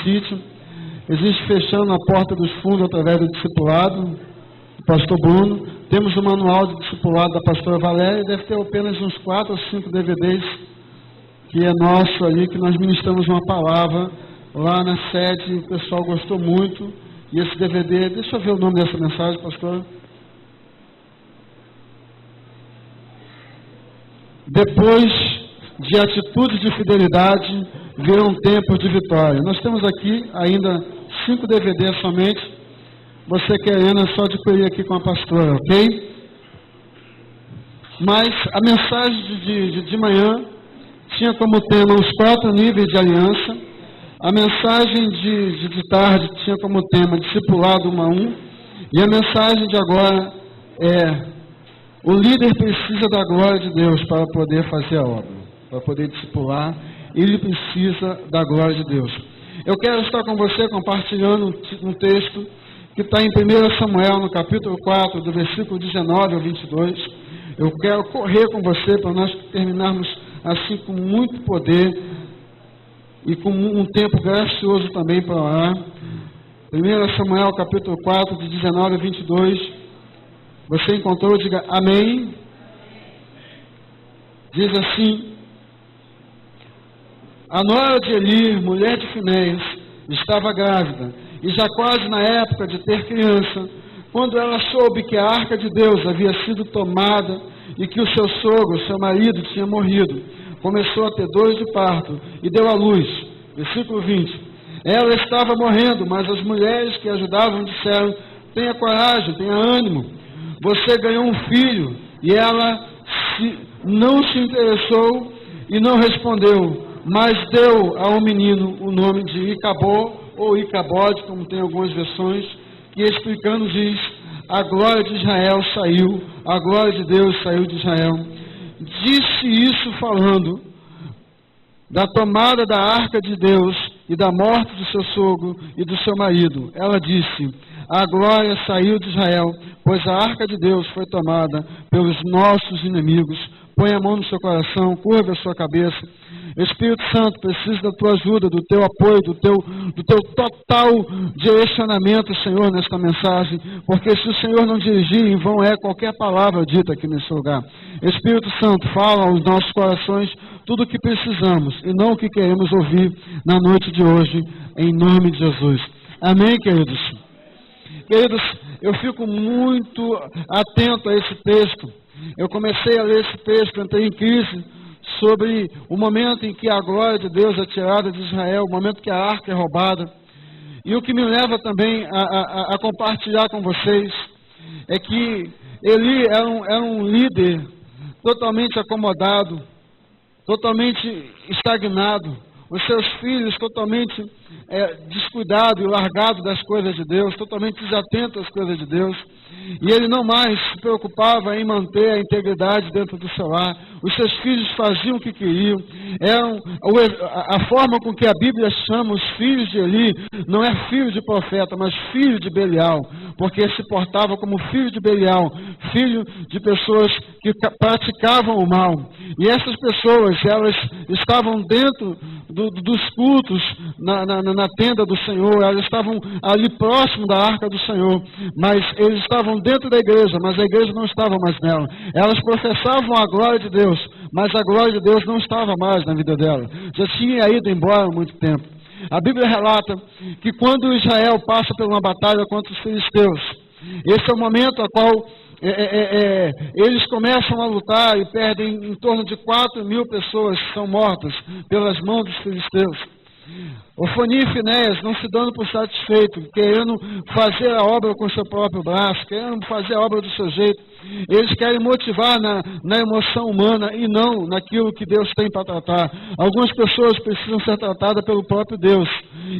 sítio. Existe fechando a porta dos fundos através do discipulado, do pastor Bruno. Temos o manual de discipulado da pastora Valéria, e deve ter apenas uns 4 ou 5 DVDs, que é nosso ali, que nós ministramos uma palavra lá na sede, o pessoal gostou muito. E esse DVD, deixa eu ver o nome dessa mensagem, pastor. Depois de atitudes de fidelidade, virão tempos de vitória. Nós temos aqui ainda 5 DVDs somente. Você querendo é só adquirir aqui com a pastora, ok? Mas a mensagem de manhã tinha como tema os 4 níveis de aliança. A mensagem de tarde tinha como tema discipulado 1 a 1. E a mensagem de agora é: o líder precisa da glória de Deus para poder fazer a obra, para poder discipular. Ele precisa da glória de Deus. Eu quero estar com você compartilhando um texto que está em 1 Samuel, no capítulo 4, do versículo 19 ao 22. Eu quero correr com você para nós terminarmos assim com muito poder e com um tempo gracioso também para orar. 1 Samuel, capítulo 4, de 19 a 22. Você encontrou? Diga amém. Diz assim: a nora de Eli, mulher de Finéias, estava grávida, e já quase na época de ter criança, quando ela soube que a arca de Deus havia sido tomada e que o seu sogro, seu marido, tinha morrido, começou a ter dores de parto e deu à luz. Versículo 20. Ela estava morrendo, mas as mulheres que a ajudavam disseram: tenha coragem, tenha ânimo, você ganhou um filho. E ela não se interessou e não respondeu, mas deu ao menino o nome de Icabod, ou Icabode, como tem algumas versões, que explicando diz: a glória de Israel saiu, a glória de Deus saiu de Israel. Disse isso falando da tomada da arca de Deus e da morte do seu sogro e do seu marido. Ela disse: a glória saiu de Israel, pois a arca de Deus foi tomada pelos nossos inimigos. Põe a mão no seu coração, curva a sua cabeça. Espírito Santo, preciso da tua ajuda, do teu apoio, do teu total direcionamento, Senhor, nesta mensagem, porque se o Senhor não dirigir, em vão é qualquer palavra dita aqui nesse lugar. Espírito Santo, fala aos nossos corações tudo o que precisamos e não o que queremos ouvir na noite de hoje, em nome de Jesus. Amém, queridos? Queridos, eu fico muito atento a esse texto. Eu comecei a ler esse texto, entrei em crise sobre o momento em que a glória de Deus é tirada de Israel, o momento que a arca é roubada. E o que me leva também a compartilhar com vocês é que Eli era um líder totalmente acomodado, totalmente estagnado, os seus filhos totalmente descuidado e largado das coisas de Deus, totalmente desatento às coisas de Deus, e ele não mais se preocupava em manter a integridade dentro do seu lar. Os seus filhos faziam o que queriam. A forma com que a Bíblia chama os filhos de Eli não é filho de profeta, mas filho de Belial, porque se portava como filho de Belial, filho de pessoas que praticavam o mal. E essas pessoas, elas estavam dentro dos cultos na tenda do Senhor, elas estavam ali próximo da arca do Senhor, mas eles estavam dentro da igreja, mas a igreja não estava mais nela. Elas professavam a glória de Deus, mas a glória de Deus não estava mais na vida dela, já tinha ido embora há muito tempo. A Bíblia relata que quando Israel passa por uma batalha contra os filisteus, esse é o momento a qual eles começam a lutar e perdem em torno de 4.000 pessoas que são mortas pelas mãos dos filisteus. Ofni e Finéias, não se dando por satisfeito, querendo fazer a obra com o seu próprio braço, querendo fazer a obra do seu jeito, eles querem motivar na emoção humana e não naquilo que Deus tem para tratar. Algumas pessoas precisam ser tratadas pelo próprio Deus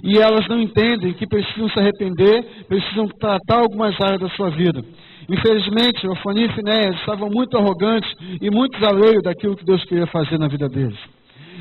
e elas não entendem que precisam se arrepender, precisam tratar algumas áreas da sua vida. Infelizmente, Ofni e Finéias estavam muito arrogantes e muito alheios daquilo que Deus queria fazer na vida deles.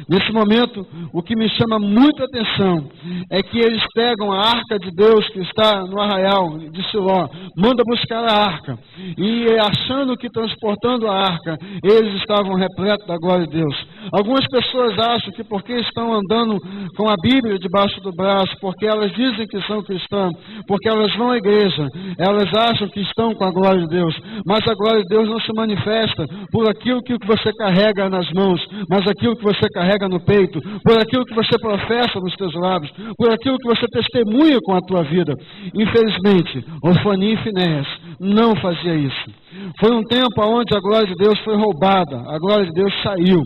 Nesse momento, o que me chama muita atenção é que eles pegam a arca de Deus que está no arraial de Siló, mandam buscar a arca, e achando que transportando a arca, eles estavam repletos da glória de Deus. Algumas pessoas acham que porque estão andando com a Bíblia debaixo do braço, porque elas dizem que são cristãs, porque elas vão à igreja, elas acham que estão com a glória de Deus, mas a glória de Deus não se manifesta por aquilo que você carrega nas mãos, mas aquilo que você carrega no peito, por aquilo que você professa nos teus lábios, por aquilo que você testemunha com a tua vida. Infelizmente, Ofani e Finéias não fazia isso. Foi um tempo onde a glória de Deus foi roubada, a glória de Deus saiu.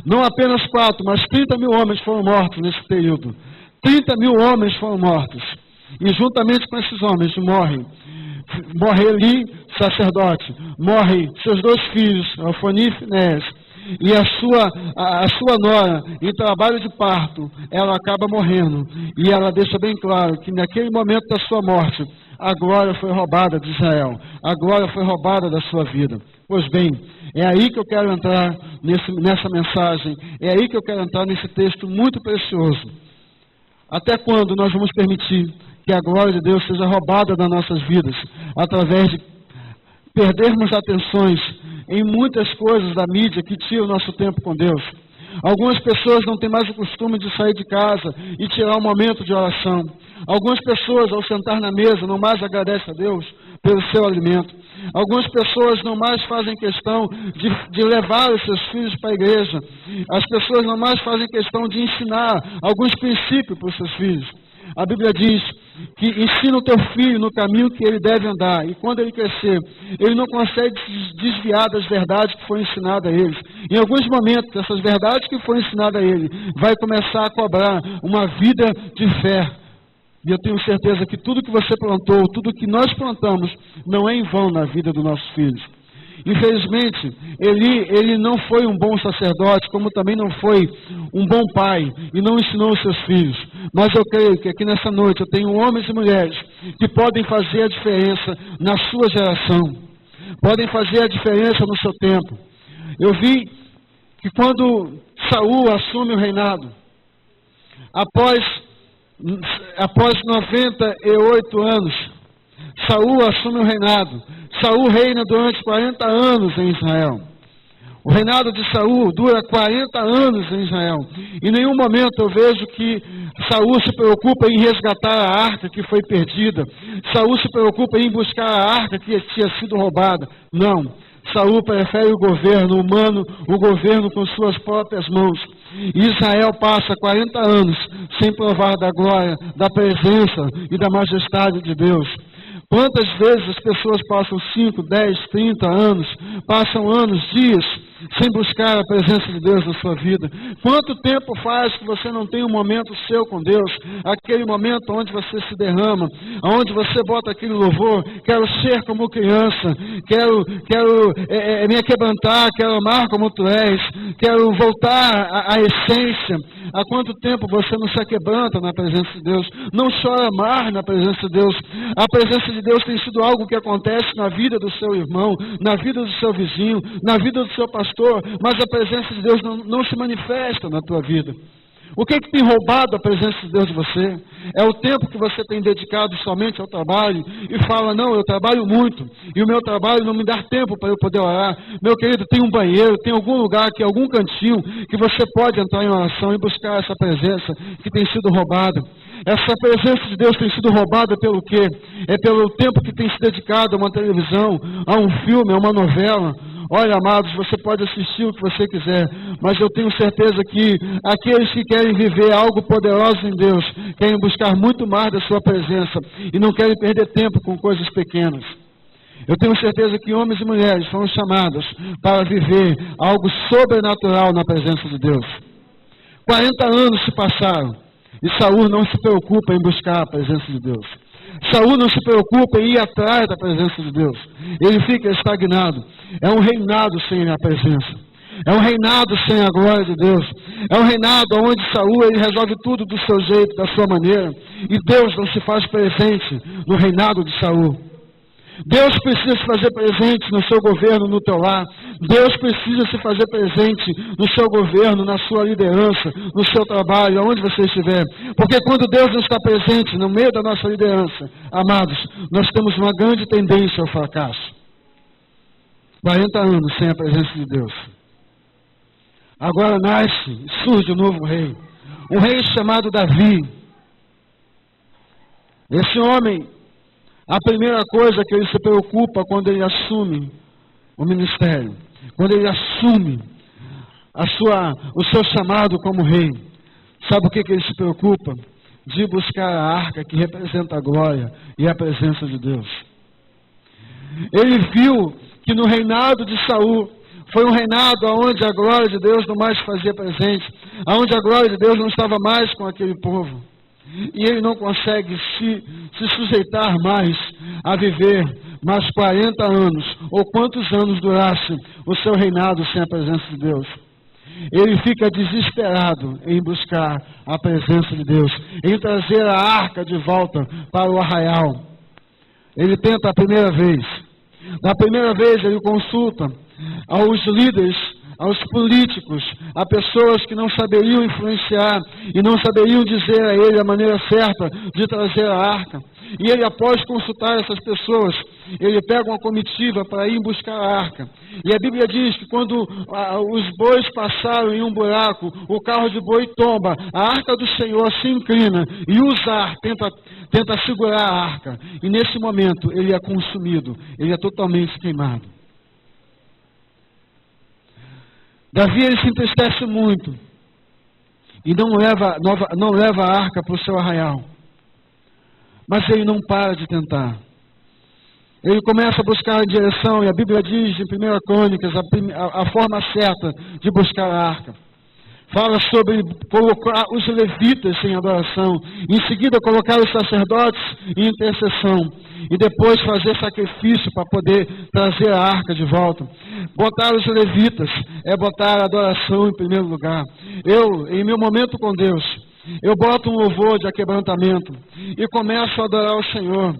Não apenas 4, mas 30 mil homens foram mortos nesse período. 30 mil homens foram mortos. E juntamente com esses homens morre Eli, sacerdote, morre seus 2 filhos, Ofani e Finéias, e a sua nora, em trabalho de parto, ela acaba morrendo. E ela deixa bem claro que naquele momento da sua morte, a glória foi roubada de Israel. A glória foi roubada da sua vida. Pois bem, é aí que eu quero entrar nessa mensagem. É aí que eu quero entrar nesse texto muito precioso. Até quando nós vamos permitir que a glória de Deus seja roubada das nossas vidas, através de perdermos atenções em muitas coisas da mídia que tiram o nosso tempo com Deus? Algumas pessoas não têm mais o costume de sair de casa e tirar um momento de oração. Algumas pessoas, ao sentar na mesa, não mais agradecem a Deus pelo seu alimento. Algumas pessoas não mais fazem questão de levar os seus filhos para a igreja. As pessoas não mais fazem questão de ensinar alguns princípios para os seus filhos. A Bíblia diz que ensina o teu filho no caminho que ele deve andar, e quando ele crescer, ele não consegue se desviar das verdades que foram ensinadas a ele. Em alguns momentos, essas verdades que foram ensinadas a ele vai começar a cobrar uma vida de fé. E eu tenho certeza que tudo que você plantou, tudo que nós plantamos, não é em vão na vida dos nossos filhos. Infelizmente, ele não foi um bom sacerdote, como também não foi um bom pai, e não ensinou os seus filhos. Mas eu creio que aqui nessa noite eu tenho homens e mulheres que podem fazer a diferença na sua geração, podem fazer a diferença no seu tempo. Eu vi que quando Saul assume o reinado, após 98 anos, Saul assume o reinado. Saul reina durante 40 anos em Israel. O reinado de Saul dura 40 anos em Israel. Em nenhum momento eu vejo que Saul se preocupa em resgatar a arca que foi perdida. Saul se preocupa em buscar a arca que tinha sido roubada. Não. Saul prefere o governo humano, o governo com suas próprias mãos. E Israel passa 40 anos sem provar da glória, da presença e da majestade de Deus. Quantas vezes as pessoas passam 5, 10, 30 anos, passam anos, dias, sem buscar a presença de Deus na sua vida? Quanto tempo faz que você não tem um momento seu com Deus? Aquele momento onde você se derrama, onde você bota aquele louvor, quero ser como criança, quero me aquebrantar, quero amar como tu és, quero voltar à essência. Há quanto tempo você não se aquebranta na presença de Deus? Não chora mais na presença de Deus? A presença de Deus tem sido algo que acontece na vida do seu irmão, na vida do seu vizinho, na vida do seu pastor, mas a presença de Deus não se manifesta na tua vida. O que tem roubado a presença de Deus de você? É o tempo que você tem dedicado somente ao trabalho e fala, não, eu trabalho muito e o meu trabalho não me dá tempo para eu poder orar. Meu querido, tem um banheiro, tem algum lugar aqui, algum cantinho que você pode entrar em oração e buscar essa presença que tem sido roubada. Essa presença de Deus tem sido roubada pelo quê? É pelo tempo que tem se dedicado a uma televisão, a um filme, a uma novela. Olha, amados, você pode assistir o que você quiser, mas eu tenho certeza que aqueles que querem viver algo poderoso em Deus, querem buscar muito mais da sua presença e não querem perder tempo com coisas pequenas. Eu tenho certeza que homens e mulheres foram chamados para viver algo sobrenatural na presença de Deus. 40 anos se passaram e Saul não se preocupa em buscar a presença de Deus. Saul não se preocupa em ir atrás da presença de Deus. Ele fica estagnado. É um reinado sem a presença. É um reinado sem a glória de Deus. É um reinado onde Saul ele resolve tudo do seu jeito, da sua maneira. E Deus não se faz presente no reinado de Saul. Deus precisa se fazer presente no seu governo, no teu lar. Deus precisa se fazer presente no seu governo, na sua liderança, no seu trabalho, aonde você estiver. Porque quando Deus não está presente no meio da nossa liderança, amados, nós temos uma grande tendência ao fracasso. 40 anos sem a presença de Deus. Agora nasce, surge um novo rei. Um rei chamado Davi. Esse homem, a primeira coisa que ele se preocupa quando ele assume o ministério, quando ele assume o seu chamado como rei, sabe o que ele se preocupa? De buscar a arca que representa a glória e a presença de Deus. Ele viu que no reinado de Saul, foi um reinado onde a glória de Deus não mais fazia presente, onde a glória de Deus não estava mais com aquele povo. E ele não consegue se sujeitar mais a viver mais 40 anos, ou quantos anos durasse o seu reinado sem a presença de Deus. Ele fica desesperado em buscar a presença de Deus, em trazer a arca de volta para o arraial. Ele tenta a primeira vez. Na primeira vez ele consulta aos líderes, aos políticos, a pessoas que não saberiam influenciar e não saberiam dizer a ele a maneira certa de trazer a arca. E ele, após consultar essas pessoas, ele pega uma comitiva para ir buscar a arca. E a Bíblia diz que quando os bois passaram em um buraco, o carro de boi tomba, a arca do Senhor se inclina e Uzá tenta segurar a arca. E nesse momento ele é consumido, ele é totalmente queimado. Davi ele se entristece muito e não leva a arca para o seu arraial. Mas ele não para de tentar. Ele começa a buscar a direção, e a Bíblia diz em 1 Crônicas a forma certa de buscar a arca. Fala sobre colocar os levitas em adoração, em seguida colocar os sacerdotes em intercessão, e depois fazer sacrifício para poder trazer a arca de volta. Botar os levitas é botar a adoração em primeiro lugar. Em meu momento com Deus, eu boto um louvor de aquebrantamento e começo a adorar o Senhor.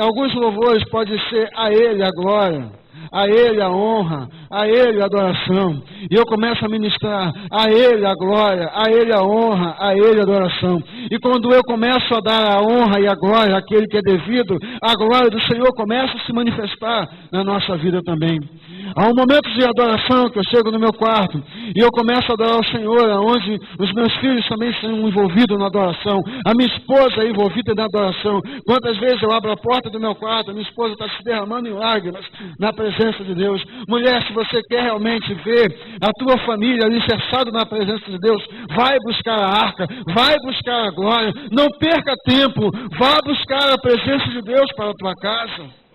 Alguns louvores podem ser a Ele a glória, a Ele a honra, a Ele a adoração. E eu começo a ministrar a Ele a glória, a Ele a honra, a Ele a adoração. E quando eu começo a dar a honra e a glória àquele que é devido, a glória do Senhor começa a se manifestar na nossa vida também. Há um momento de adoração que eu chego no meu quarto e eu começo a adorar o Senhor, onde os meus filhos também são envolvidos na adoração, a minha esposa é envolvida na adoração. Quantas vezes eu abro a porta do meu quarto, a minha esposa está se derramando em lágrimas na presença de Deus. Mulher, se você quer realmente ver a tua família alicerçada na presença de Deus, vai buscar a arca, vai buscar a glória, não perca tempo, vá buscar a presença de Deus para a tua casa.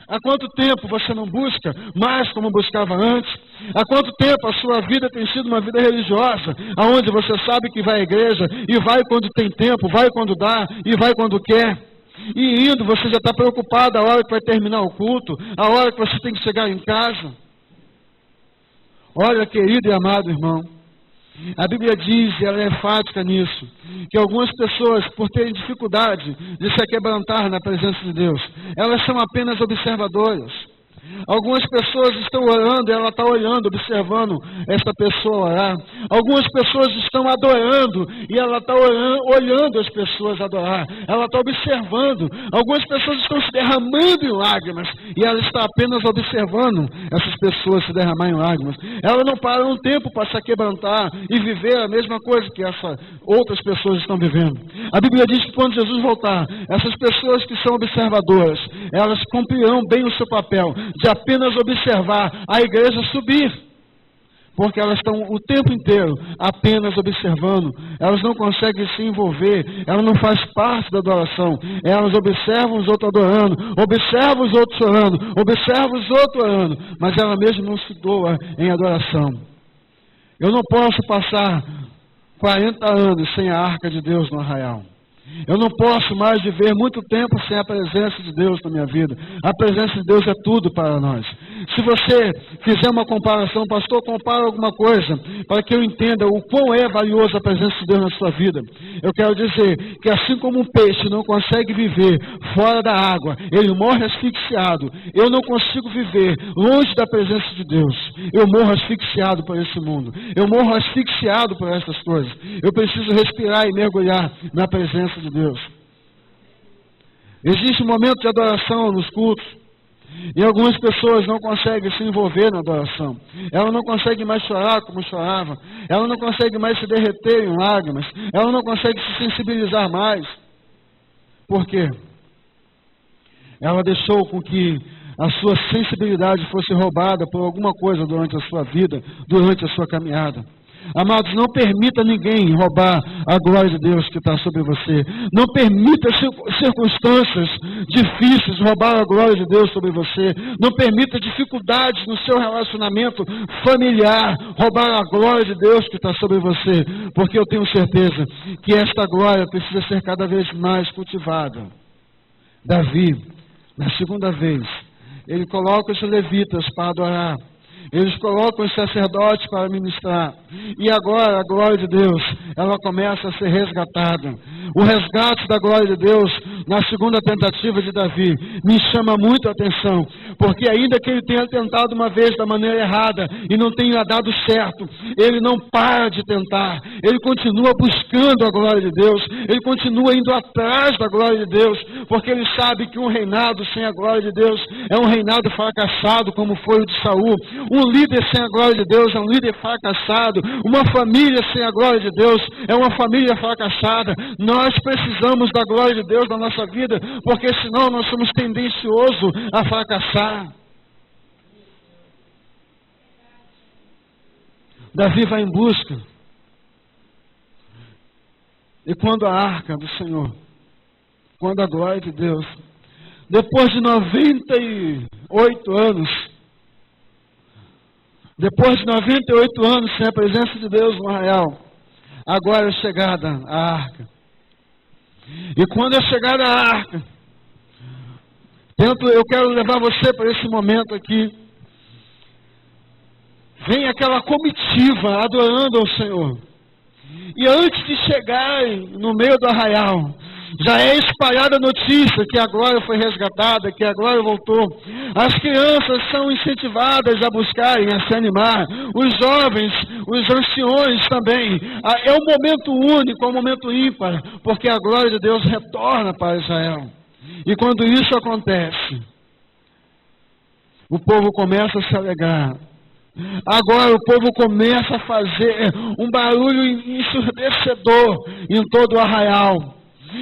Há quanto tempo você não busca mais como buscava antes? Há quanto tempo a sua vida tem sido uma vida religiosa, onde você sabe que vai à igreja e vai quando tem tempo, vai quando dá e vai quando quer? E indo, você já está preocupado a hora que vai terminar o culto, a hora que você tem que chegar em casa. Olha, querido e amado irmão, a Bíblia diz, e ela é enfática nisso, que algumas pessoas, por terem dificuldade de se aquebrantar na presença de Deus, elas são apenas observadoras. Algumas pessoas estão orando e ela está olhando, observando esta pessoa orar. Algumas pessoas estão adorando e ela está olhando as pessoas adorar. Ela está observando. Algumas pessoas estão se derramando em lágrimas e ela está apenas observando essas pessoas se derramar em lágrimas. Ela não para um tempo para se quebrantar e viver a mesma coisa que essas outras pessoas estão vivendo. A Bíblia diz que quando Jesus voltar, essas pessoas que são observadoras, elas cumprirão bem o seu papel de apenas observar a igreja subir, porque elas estão o tempo inteiro apenas observando, elas não conseguem se envolver, elas não fazem parte da adoração, elas observam os outros adorando, observam os outros orando, observam os outros orando, mas ela mesma não se doa em adoração. Eu não posso passar 40 anos sem a arca de Deus no arraial. Eu não posso mais viver muito tempo sem a presença de Deus na minha vida. A presença de Deus é tudo para nós. Se você fizer uma comparação, pastor, compara alguma coisa, para que eu entenda o quão é valiosa a presença de Deus na sua vida. Eu quero dizer que assim como um peixe não consegue viver fora da água, ele morre asfixiado. Eu não consigo viver longe da presença de Deus. Eu morro asfixiado por esse mundo. Eu morro asfixiado por essas coisas. Eu preciso respirar e mergulhar na presença de Deus. Existe um momento de adoração nos cultos, e algumas pessoas não conseguem se envolver na adoração. Ela não consegue mais chorar como chorava. Ela não consegue mais se derreter em lágrimas. Ela não consegue se sensibilizar mais. Por quê? Ela deixou com que a sua sensibilidade fosse roubada por alguma coisa durante a sua vida, durante a sua caminhada. Amados, não permita ninguém roubar a glória de Deus que está sobre você. Não permita circunstâncias difíceis roubar a glória de Deus sobre você. Não permita dificuldades no seu relacionamento familiar roubar a glória de Deus que está sobre você. Porque eu tenho certeza que esta glória precisa ser cada vez mais cultivada. Davi, na segunda vez, ele coloca os levitas para adorar. Eles colocam os sacerdotes para ministrar. E agora a glória de Deus, ela começa a ser resgatada. O resgate da glória de Deus, na segunda tentativa de Davi, me chama muito a atenção. Porque ainda que ele tenha tentado uma vez da maneira errada e não tenha dado certo, ele não para de tentar. Ele continua buscando a glória de Deus. Ele continua indo atrás da glória de Deus. Porque ele sabe que um reinado sem a glória de Deus é um reinado fracassado, como foi o de Saul. Um líder sem a glória de Deus é um líder fracassado. Uma família sem a glória de Deus é uma família fracassada. Nós precisamos da glória de Deus na nossa vida, porque senão nós somos tendenciosos a fracassar. Davi vai em busca. E quando a arca do Senhor, quando a glória de Deus, depois de 98 anos, depois de 98 anos sem a presença de Deus no arraial, agora é chegada a arca. E quando é chegada a arca, eu quero levar você para esse momento aqui. Vem aquela comitiva adorando ao Senhor. E antes de chegarem no meio do arraial, já é espalhada a notícia que a glória foi resgatada, que a glória voltou. As crianças são incentivadas a buscarem, a se animar. Os jovens, os anciões também. É um momento único, é um momento ímpar, porque a glória de Deus retorna para Israel. E quando isso acontece, o povo começa a se alegrar. Agora o povo começa a fazer um barulho ensurdecedor em todo o arraial,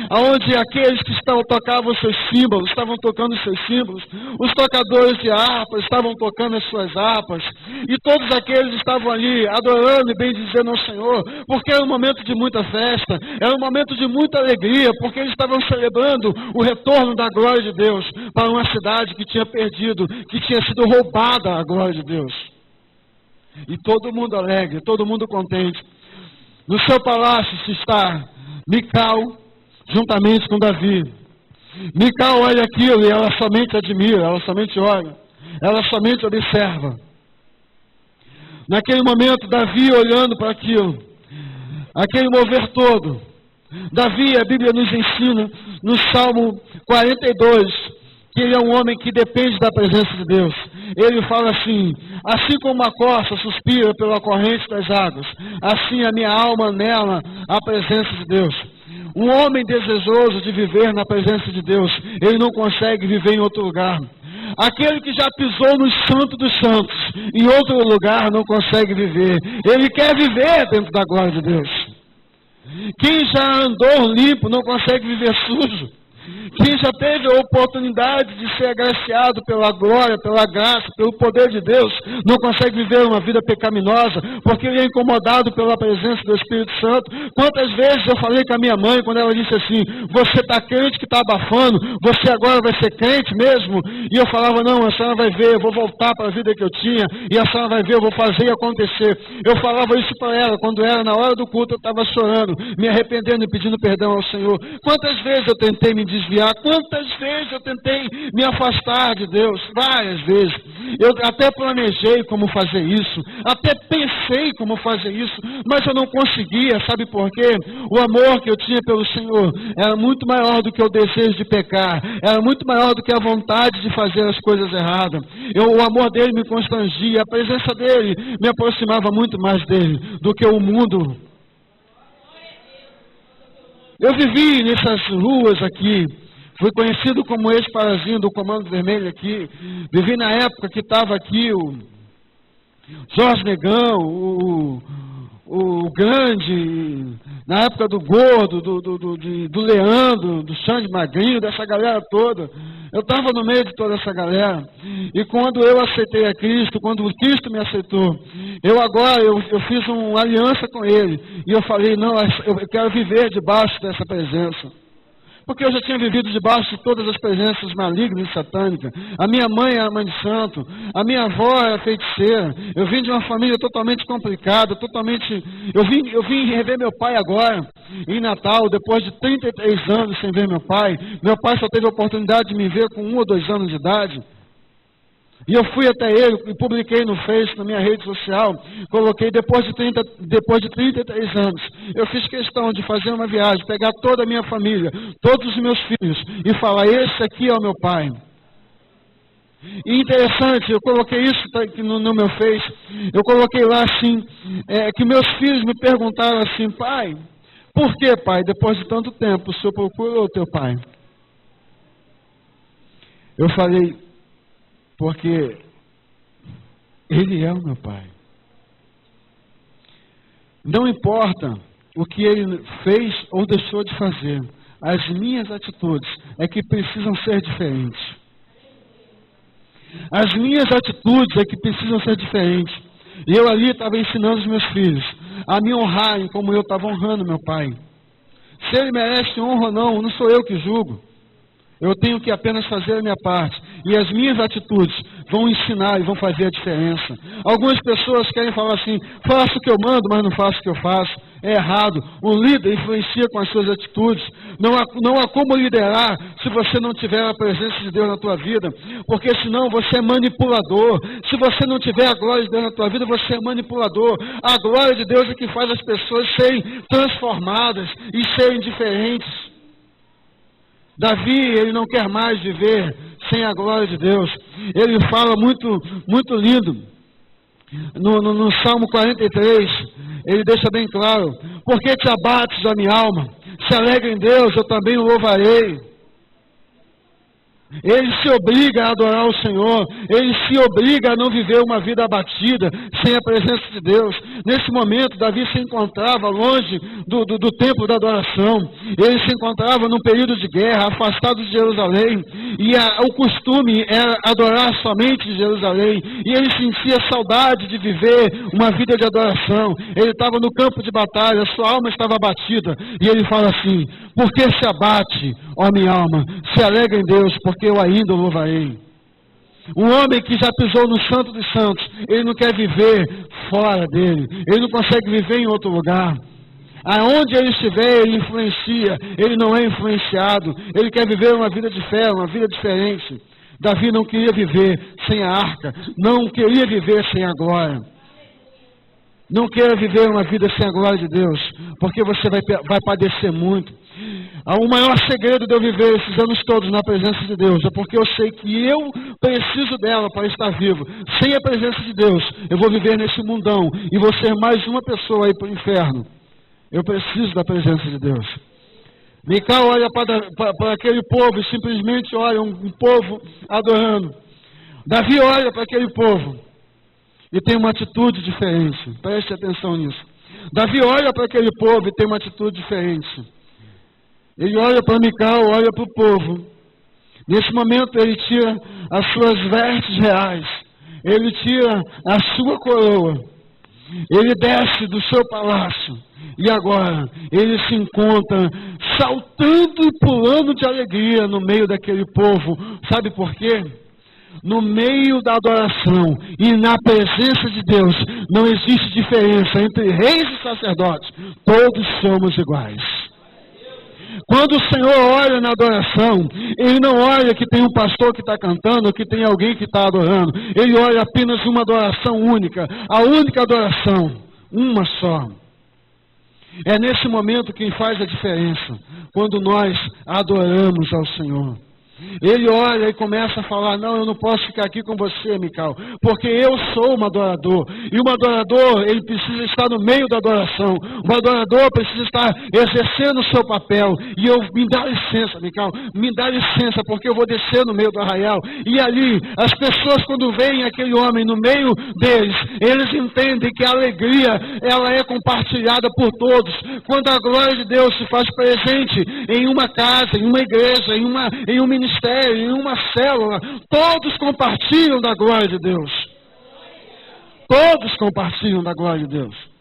aonde aqueles que tocavam seus símbolos, estavam tocando seus símbolos, os tocadores de harpas estavam tocando as suas harpas, e todos aqueles estavam ali adorando e bendizendo ao Senhor, porque era um momento de muita festa, era um momento de muita alegria, porque eles estavam celebrando o retorno da glória de Deus para uma cidade que tinha perdido, que tinha sido roubada a glória de Deus. E todo mundo alegre, todo mundo contente. No seu palácio se está Mical, juntamente com Davi. Mical olha aquilo e ela somente admira, ela somente olha, ela somente observa. Naquele momento, Davi olhando para aquilo, aquele mover todo. Davi, a Bíblia nos ensina, no Salmo 42, que ele é um homem que depende da presença de Deus. Ele fala assim: assim como a corça suspira pela corrente das águas, assim a minha alma anela a presença de Deus. Um homem desejoso de viver na presença de Deus, ele não consegue viver em outro lugar. Aquele que já pisou no santo dos santos, em outro lugar não consegue viver. Ele quer viver dentro da glória de Deus. Quem já andou limpo não consegue viver sujo. Quem já teve a oportunidade de ser agraciado pela glória, pela graça, pelo poder de Deus, não consegue viver uma vida pecaminosa, porque ele é incomodado pela presença do Espírito Santo. Quantas vezes eu falei com a minha mãe, quando ela disse assim: você está crente que está abafando, você agora vai ser crente mesmo? E eu falava: não, a senhora vai ver, eu vou voltar para a vida que eu tinha, e a senhora vai ver, eu vou fazer acontecer. Eu falava isso para ela, quando era na hora do culto, eu estava chorando, me arrependendo e pedindo perdão ao Senhor. Quantas vezes eu tentei me desviar. Quantas vezes eu tentei me afastar de Deus? Várias vezes. Eu até planejei como fazer isso, até pensei como fazer isso, mas eu não conseguia. Sabe por quê? O amor que eu tinha pelo Senhor era muito maior do que o desejo de pecar, era muito maior do que a vontade de fazer as coisas erradas. O amor dele me constrangia, a presença dele me aproximava muito mais dele do que o mundo. Eu vivi nessas ruas aqui, fui conhecido como ex-parazinho do Comando Vermelho aqui, vivi na época que estava aqui o Jorge Negão, o Grande, na época do Gordo, do Leandro, do Xande Magrinho, dessa galera toda. Eu estava no meio de toda essa galera. E quando eu aceitei a Cristo, quando o Cristo me aceitou, eu fiz uma aliança com Ele. E eu falei, não, eu quero viver debaixo dessa presença. Porque eu já tinha vivido debaixo de todas as presenças malignas e satânicas. A minha mãe era mãe de santo, a minha avó era feiticeira. Eu vim de uma família totalmente complicada, Eu vim rever meu pai agora, em Natal, depois de 33 anos sem ver meu pai. Meu pai só teve a oportunidade de me ver com 1 ou 2 anos de idade. E eu fui até ele e publiquei no Face, na minha rede social, coloquei depois de 33 anos, eu fiz questão de fazer uma viagem, pegar toda a minha família, todos os meus filhos, e falar, esse aqui é o meu pai. E interessante, eu coloquei isso no meu Face, eu coloquei lá assim, que meus filhos me perguntaram assim, pai, por que, pai, depois de tanto tempo, o senhor procurou o teu pai? Eu falei, porque Ele é o meu pai. Não importa o que Ele fez ou deixou de fazer, as minhas atitudes é que precisam ser diferentes. As minhas atitudes é que precisam ser diferentes. E eu ali estava ensinando os meus filhos a me honrarem como eu estava honrando meu pai. Se ele merece honra ou não sou eu que julgo. Eu tenho que apenas fazer a minha parte. E as minhas atitudes vão ensinar e vão fazer a diferença. Algumas pessoas querem falar assim, faço o que eu mando, mas não faço o que eu faço. É errado. Um líder influencia com as suas atitudes. Não há como liderar se você não tiver a presença de Deus na tua vida. Porque senão você é manipulador. Se você não tiver a glória de Deus na tua vida, você é manipulador. A glória de Deus é que faz as pessoas serem transformadas e serem diferentes. Davi, ele não quer mais viver sem a glória de Deus. Ele fala muito, muito lindo. No Salmo 43, ele deixa bem claro. Porque te abates, a minha alma? Se alegra em Deus, eu também o louvarei. Ele se obriga a adorar o Senhor, ele se obriga a não viver uma vida abatida, sem a presença de Deus. Nesse momento, Davi se encontrava longe do templo da adoração, ele se encontrava num período de guerra, afastado de Jerusalém, e o costume era adorar somente em Jerusalém, e ele sentia saudade de viver uma vida de adoração. Ele estava no campo de batalha, sua alma estava abatida, e ele fala assim, por que se abate, ó minha alma? Se alegra em Deus, porque eu ainda o louvarei. Um homem que já pisou no Santo dos Santos, ele não quer viver fora dele, ele não consegue viver em outro lugar. Aonde ele estiver, ele influencia, ele não é influenciado, ele quer viver uma vida de fé, uma vida diferente. Davi não queria viver sem a arca, não queria viver sem a glória. Não queira viver uma vida sem a glória de Deus, porque você vai padecer muito. O maior segredo de eu viver esses anos todos na presença de Deus é porque eu sei que eu preciso dela para estar vivo. Sem a presença de Deus, eu vou viver nesse mundão e vou ser mais uma pessoa aí para o inferno. Eu preciso da presença de Deus. Mical olha para aquele povo e simplesmente olha um povo adorando. Davi olha para aquele povo e tem uma atitude diferente. Preste atenção nisso. Davi olha para aquele povo e tem uma atitude diferente. Ele olha para Mical, olha para o povo. Nesse momento ele tira as suas vestes reais. Ele tira a sua coroa. Ele desce do seu palácio. E agora ele se encontra saltando e pulando de alegria no meio daquele povo. Sabe por quê? No meio da adoração e na presença de Deus não existe diferença entre reis e sacerdotes. Todos somos iguais. Quando o Senhor olha na adoração, Ele não olha que tem um pastor que está cantando, ou que tem alguém que está adorando. Ele olha apenas uma adoração única, a única adoração, uma só. É nesse momento que faz a diferença, quando nós adoramos ao Senhor. Ele olha e começa a falar, não, eu não posso ficar aqui com você, Mical, porque eu sou um adorador. E um adorador, ele precisa estar no meio da adoração. Um adorador precisa estar exercendo o seu papel. E me dá licença, Mical, me dá licença, porque eu vou descer no meio do arraial. E ali, as pessoas quando veem aquele homem no meio deles, eles entendem que a alegria, ela é compartilhada por todos. Quando a glória de Deus se faz presente em uma casa, em uma igreja, em um ministério, em uma célula, todos compartilham da glória de Deus. Todos compartilham da glória de Deus.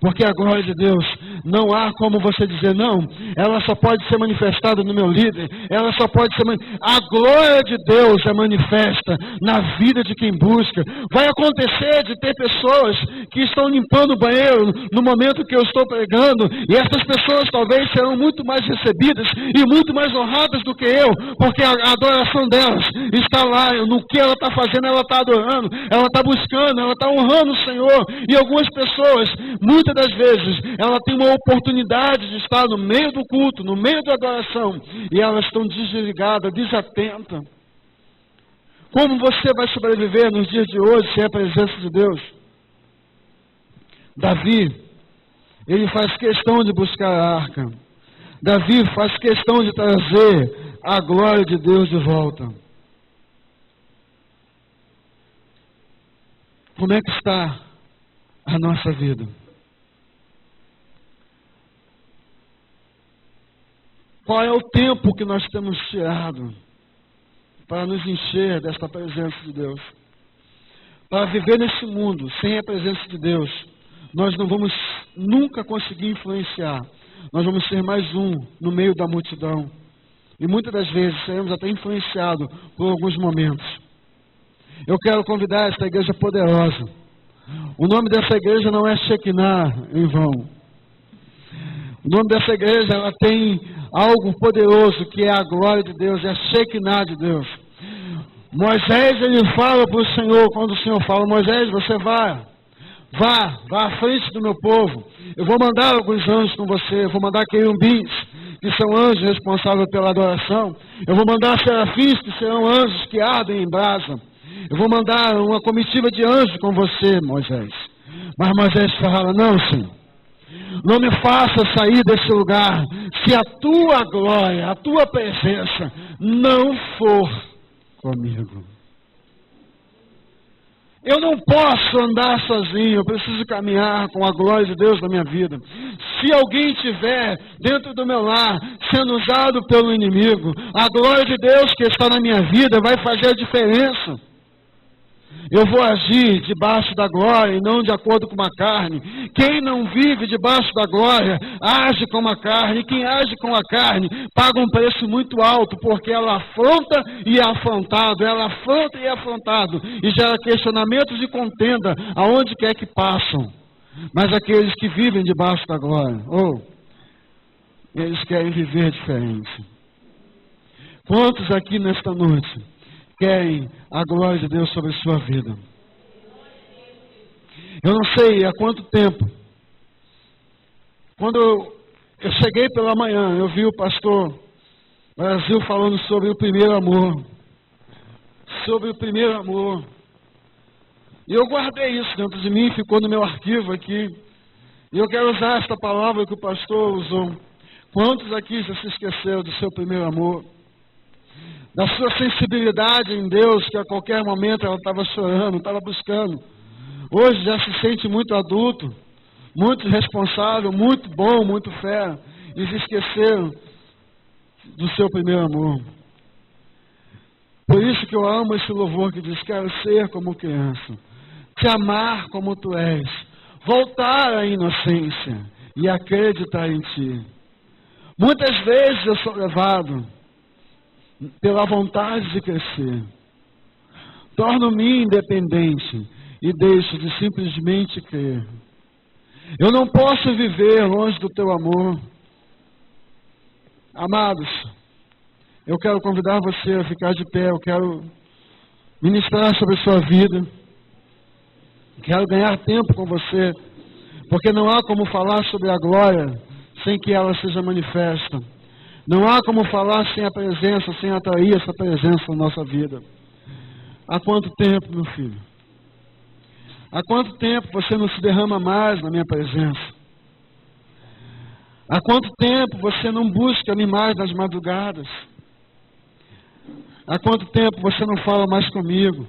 Porque a glória de Deus, não há como você dizer, não, ela só pode ser manifestada no meu líder, ela só pode ser a glória de Deus é manifesta na vida de quem busca. Vai acontecer de ter pessoas que estão limpando o banheiro no momento que eu estou pregando, e essas pessoas talvez serão muito mais recebidas e muito mais honradas do que eu, porque a adoração delas está lá, no que ela está fazendo, ela está adorando, ela está buscando, ela está honrando o Senhor. E algumas pessoas, muitas das vezes, ela tem uma oportunidade de estar no meio do culto, no meio da adoração, e elas estão desligadas, desatentas. Como você vai sobreviver nos dias de hoje sem a presença de Deus? Davi, ele faz questão de buscar a arca. Davi faz questão de trazer a glória de Deus de volta. Como é que está a nossa vida? Qual é o tempo que nós temos tirado para nos encher desta presença de Deus? Para viver nesse mundo sem a presença de Deus, nós não vamos nunca conseguir influenciar. Nós vamos ser mais um no meio da multidão. E muitas das vezes seremos até influenciados por alguns momentos. Eu quero convidar esta igreja poderosa. O nome dessa igreja não é Shekinah em vão. O nome dessa igreja, ela tem algo poderoso, que é a glória de Deus, é a Shekinah de Deus. Moisés, ele fala para o Senhor, quando o Senhor fala, Moisés, você vá à frente do meu povo. Eu vou mandar alguns anjos com você, eu vou mandar querubins, que são anjos responsáveis pela adoração. Eu vou mandar serafins, que serão anjos que ardem em brasa. Eu vou mandar uma comitiva de anjos com você, Moisés. Mas Moisés fala, não, Senhor. Não me faça sair desse lugar se a tua glória, a tua presença não for comigo. Eu não posso andar sozinho, eu preciso caminhar com a glória de Deus na minha vida. Se alguém estiver dentro do meu lar, sendo usado pelo inimigo, a glória de Deus que está na minha vida vai fazer a diferença. Eu vou agir debaixo da glória e não de acordo com a carne. Quem não vive debaixo da glória, age como a carne. E quem age com a carne, paga um preço muito alto, porque ela afronta e é afrontado, ela afronta e é afrontado, e gera questionamentos de contenda, aonde quer que passam. Mas aqueles que vivem debaixo da glória, eles querem viver diferente. Quantos aqui nesta noite querem a glória de Deus sobre a sua vida? Eu não sei há quanto tempo. Quando eu cheguei pela manhã, eu vi o pastor Brasil falando sobre o primeiro amor. Sobre o primeiro amor. E eu guardei isso dentro de mim, ficou no meu arquivo aqui. E eu quero usar esta palavra que o pastor usou. Quantos aqui já se esqueceram do seu primeiro amor? Da sua sensibilidade em Deus, que a qualquer momento ela estava chorando, estava buscando. Hoje já se sente muito adulto, muito responsável, muito bom, muito fera. E se esqueceram do seu primeiro amor. Por isso que eu amo esse louvor que diz, quero ser como criança, te amar como tu és, voltar à inocência e acreditar em ti. Muitas vezes eu sou levado pela vontade de crescer. Torno-me independente e deixo de simplesmente crer. Eu não posso viver longe do teu amor. Amados, eu quero convidar você a ficar de pé, eu quero ministrar sobre a sua vida, quero ganhar tempo com você, porque não há como falar sobre a glória sem que ela seja manifesta. Não há como falar sem a presença, sem atrair essa presença na nossa vida. Há quanto tempo, meu filho? Há quanto tempo você não se derrama mais na minha presença? Há quanto tempo você não busca me mais nas madrugadas? Há quanto tempo você não fala mais comigo?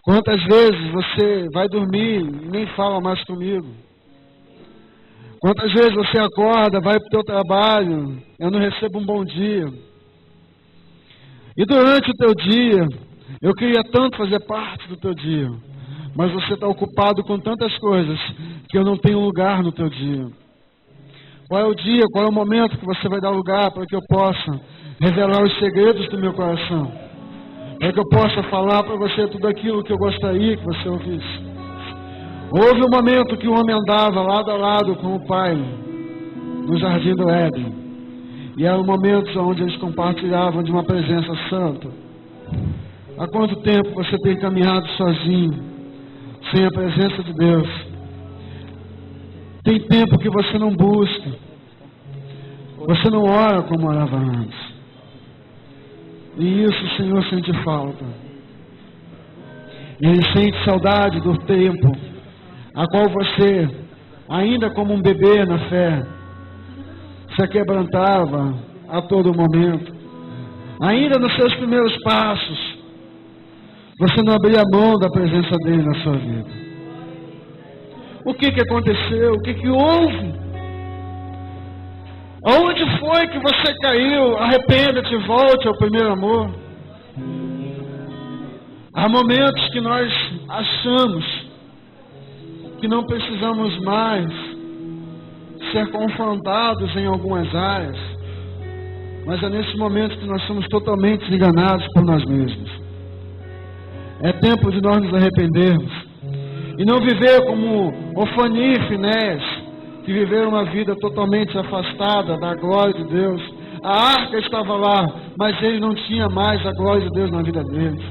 Quantas vezes você vai dormir e nem fala mais comigo? Quantas vezes você acorda, vai para o teu trabalho, eu não recebo um bom dia? E durante o teu dia, eu queria tanto fazer parte do teu dia, mas você está ocupado com tantas coisas que eu não tenho lugar no teu dia. Qual é o dia, qual é o momento que você vai dar lugar para que eu possa revelar os segredos do meu coração? Para que eu possa falar para você tudo aquilo que eu gostaria que você ouvisse. Houve um momento que o homem andava lado a lado com o pai no jardim do Éden. E eram momentos onde eles compartilhavam de uma presença santa. Há quanto tempo você tem caminhado sozinho, sem a presença de Deus? Tem tempo que você não busca, você não ora como orava antes. E isso o Senhor sente falta. Ele sente saudade do tempo a qual você, ainda como um bebê na fé, se quebrantava a todo momento. Ainda nos seus primeiros passos, você não abria mão da presença dele na sua vida. O que aconteceu? O que houve? Aonde foi que você caiu? Arrependa-te, volte ao primeiro amor. Há momentos que nós achamos que não precisamos mais ser confrontados em algumas áreas, mas é nesse momento que nós somos totalmente enganados por nós mesmos. É tempo de nós nos arrependermos e não viver como Ofani e Finéias, que viveram uma vida totalmente afastada da glória de Deus. A arca estava lá, mas ele não tinha mais a glória de Deus na vida deles.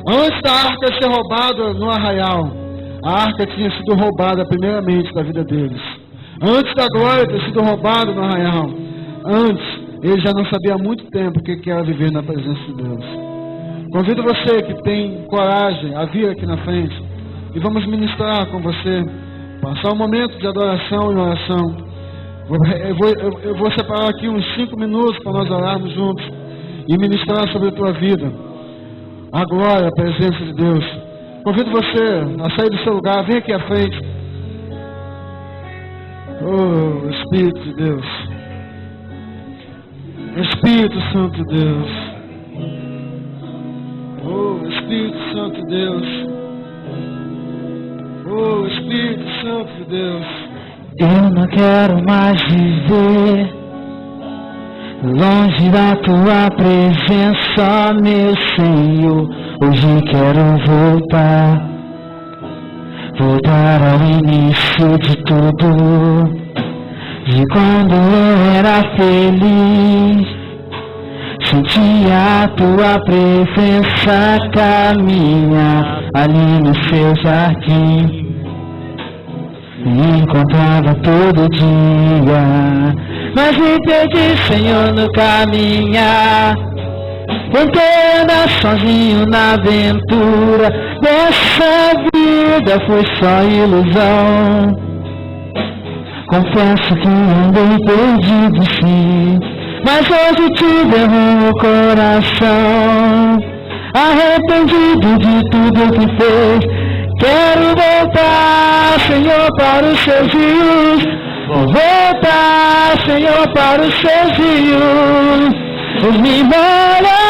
Antes da arca ser roubada no arraial, a arca tinha sido roubada primeiramente da vida deles. Antes da glória ter sido roubada no arraial, antes, ele já não sabia há muito tempo o que era viver na presença de Deus. Convido você que tem coragem a vir aqui na frente e vamos ministrar com você, passar um momento de adoração e oração. Eu vou separar aqui uns 5 minutos para nós orarmos juntos e ministrar sobre a tua vida a glória, a presença de Deus. Convido você a sair do seu lugar, vem aqui à frente. Oh, Espírito de Deus, Espírito Santo de Deus, oh, Espírito Santo de Deus, oh, Espírito Santo de Deus. Eu não quero mais viver longe da tua presença, meu Senhor. Hoje quero voltar ao início de tudo, de quando eu era feliz. Sentia a tua presença caminhar ali no seu jardim, me encontrava todo dia, mas me perdi, Senhor, no caminhar. Tentei andar sozinho na aventura dessa vida, foi só ilusão. Confesso que andei perdido sim, mas hoje te derrubo o coração. Arrependido de tudo que fez, quero voltar, Senhor, para os seus rios. Vou voltar, Senhor, para os seus rios. Me molha,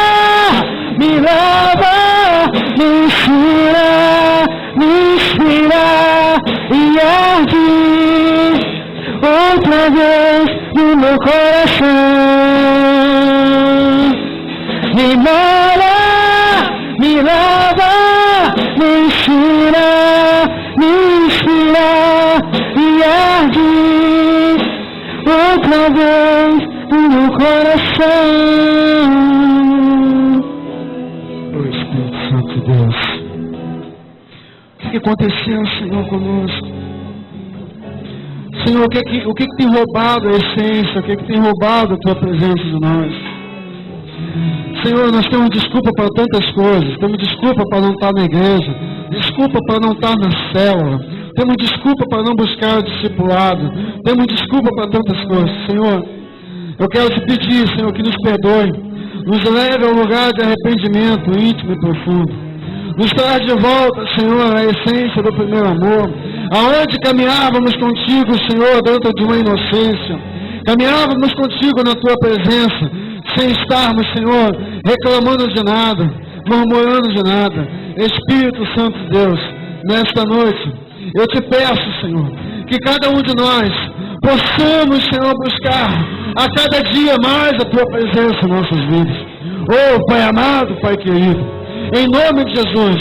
me lava, me inspira e arde outra vez no meu coração. Me molha, me lava, me inspira e arde outra vez coração. Oh Espírito Santo de Deus, o que aconteceu, Senhor, conosco? Senhor, o que tem roubado a essência? O que tem roubado a Tua presença de nós? Senhor, nós temos desculpa para tantas coisas. Temos desculpa para não estar na igreja, desculpa para não estar na célula, temos desculpa para não buscar o discipulado, temos desculpa para tantas coisas. Senhor, eu quero te pedir, Senhor, que nos perdoe, nos leve ao lugar de arrependimento íntimo e profundo, nos traz de volta, Senhor, a essência do primeiro amor, aonde caminhávamos contigo, Senhor, dentro de uma inocência, caminhávamos contigo na Tua presença, sem estarmos, Senhor, reclamando de nada, murmurando de nada. Espírito Santo de Deus, nesta noite, eu te peço, Senhor, que cada um de nós possamos, Senhor, buscar a cada dia mais a Tua presença em nossas vidas. Oh, Pai amado, Pai querido, em nome de Jesus,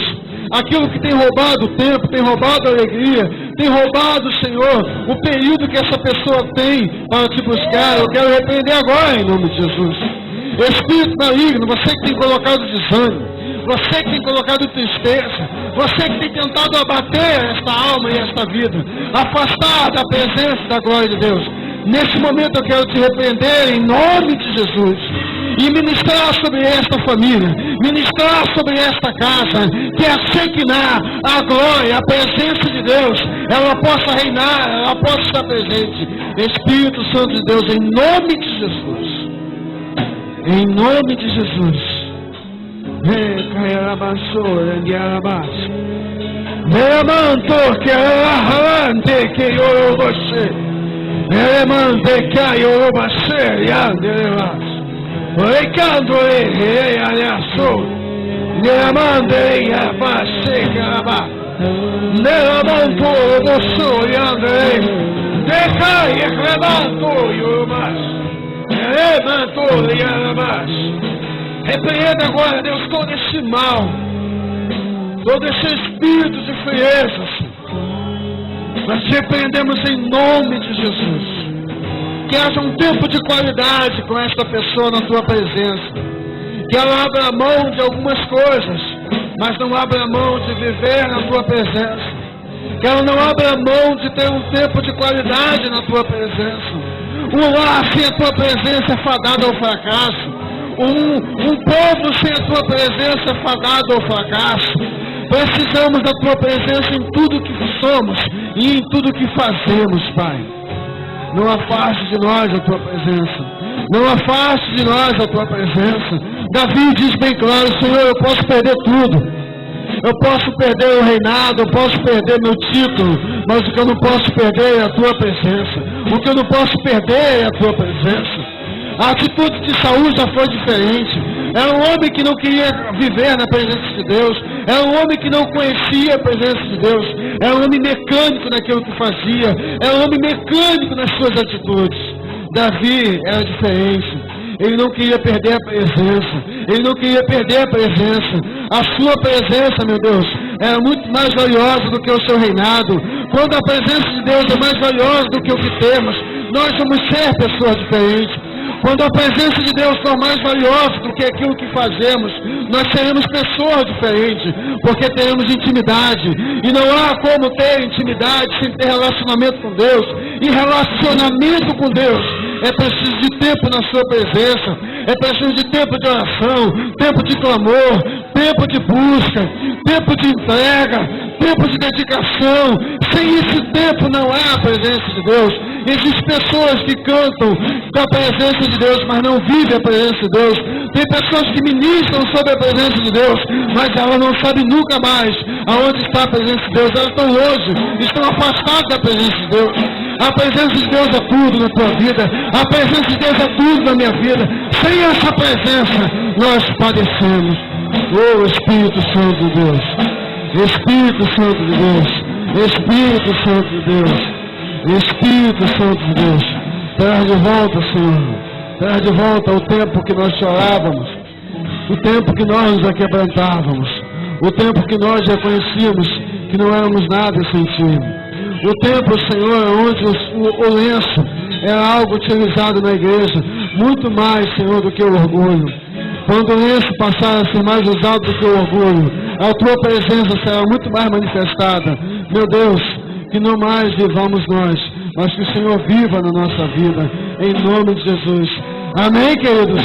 aquilo que tem roubado o tempo, tem roubado a alegria, tem roubado, Senhor, o período que essa pessoa tem para te buscar, eu quero repreender agora em nome de Jesus. Espírito maligno, você que tem colocado desânimo, você que tem colocado tristeza, você que tem tentado abater esta alma e esta vida, afastar da presença da glória de Deus, nesse momento eu quero te repreender em nome de Jesus e ministrar sobre esta família, ministrar sobre esta casa, que a Shekinah, a glória, a presença de Deus, ela possa reinar, ela possa estar presente. Espírito Santo de Deus, em nome de Jesus, em nome de Jesus. Repreenda agora, Deus, todo esse mal, todo esse espírito de frieza. Nós te repreendemos em nome de Jesus. Que haja um tempo de qualidade com esta pessoa na tua presença. Que ela abra mão de algumas coisas, mas não abra mão de viver na tua presença. Que ela não abra mão de ter um tempo de qualidade na tua presença. Um lar sem a tua presença é fadado ao fracasso. Um povo sem a tua presença é fadado ao fracasso. Precisamos da tua presença em tudo que somos e em tudo que fazemos, Pai. Não afaste de nós a tua presença. Não afaste de nós a tua presença. Davi diz bem claro: Senhor, eu posso perder tudo. Eu posso perder o reinado, eu posso perder meu título, mas o que eu não posso perder é a tua presença. O que eu não posso perder é a tua presença. A atitude de Saul já foi diferente. Era um homem que não queria viver na presença de Deus. Era um homem que não conhecia a presença de Deus. Era um homem mecânico naquilo que fazia. Era um homem mecânico nas suas atitudes. Davi era diferente. Ele não queria perder a presença. Ele não queria perder a presença. A sua presença, meu Deus, era muito mais valiosa do que o seu reinado. Quando a presença de Deus é mais valiosa do que o que temos, nós vamos ser pessoas diferentes. Quando a presença de Deus for mais valiosa do que aquilo que fazemos, nós seremos pessoas diferentes, porque teremos intimidade. E não há como ter intimidade sem ter relacionamento com Deus. E relacionamento com Deus é preciso de tempo na sua presença, é preciso de tempo de oração, tempo de clamor, tempo de busca, tempo de entrega, tempo de dedicação. Sem esse tempo não há a presença de Deus. Existem pessoas que cantam da presença de Deus, mas não vivem a presença de Deus. Tem pessoas que ministram sobre a presença de Deus, mas elas não sabem nunca mais aonde está a presença de Deus. Elas estão longe, estão afastadas da presença de Deus. A presença de Deus é tudo na tua vida. A presença de Deus é tudo na minha vida. Sem essa presença, nós padecemos. Oh, Espírito Santo de Deus. Espírito Santo de Deus. Espírito Santo de Deus. Espírito Santo de Deus, traz de volta, Senhor, traz de volta o tempo que nós chorávamos, o tempo que nós nos aquebrantávamos, o tempo que nós reconhecíamos que não éramos nada sem Ti, o tempo, Senhor, onde o lenço era algo utilizado na igreja muito mais, Senhor, do que o orgulho. Quando isso passar a ser mais usado do que o orgulho, a tua presença será muito mais manifestada. Meu Deus, que não mais vivamos nós, mas que o Senhor viva na nossa vida, em nome de Jesus. Amém, queridos?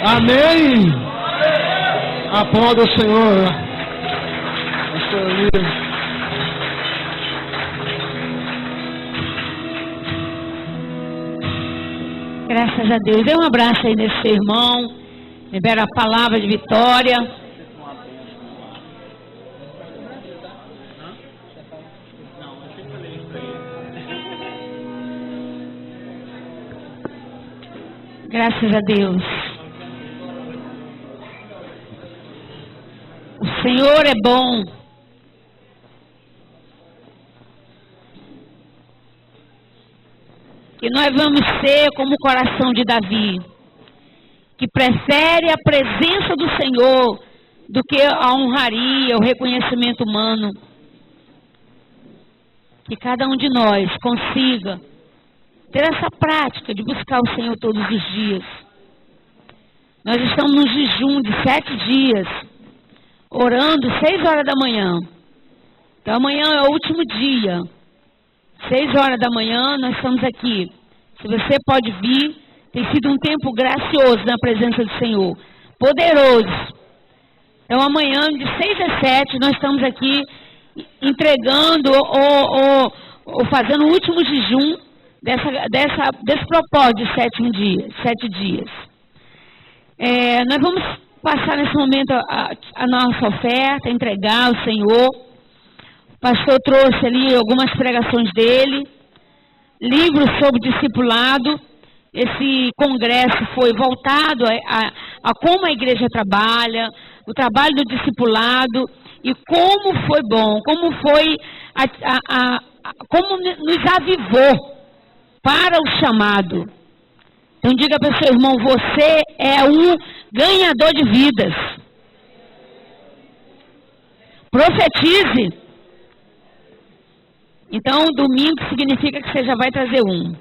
Amém. Aplauda o Senhor. Pastor Elias. Graças a Deus. Dê um abraço aí nesse seu irmão. Libera a palavra de vitória. Graças a Deus. O Senhor é bom. Que nós vamos ser como o coração de Davi, que prefere a presença do Senhor do que a honraria, o reconhecimento humano. Que cada um de nós consiga ter essa prática de buscar o Senhor todos os dias. Nós estamos num jejum de 7 dias, orando 6 horas da manhã. Então amanhã é o último dia. 6 horas da manhã nós estamos aqui. Se você pode vir, tem sido um tempo gracioso na presença do Senhor. Poderoso. Então amanhã, de 6 às 7, nós estamos aqui entregando ou fazendo o último jejum desse propósito de 7 dias. Nós vamos passar nesse momento a nossa oferta, entregar ao Senhor. O pastor trouxe ali algumas pregações dele, livros sobre discipulado. Esse congresso foi voltado a como a igreja trabalha, o trabalho do discipulado e como foi bom, como foi, como nos avivou para o chamado. Então diga para o seu irmão, você é um ganhador de vidas. Profetize. Então, domingo significa que você já vai trazer um.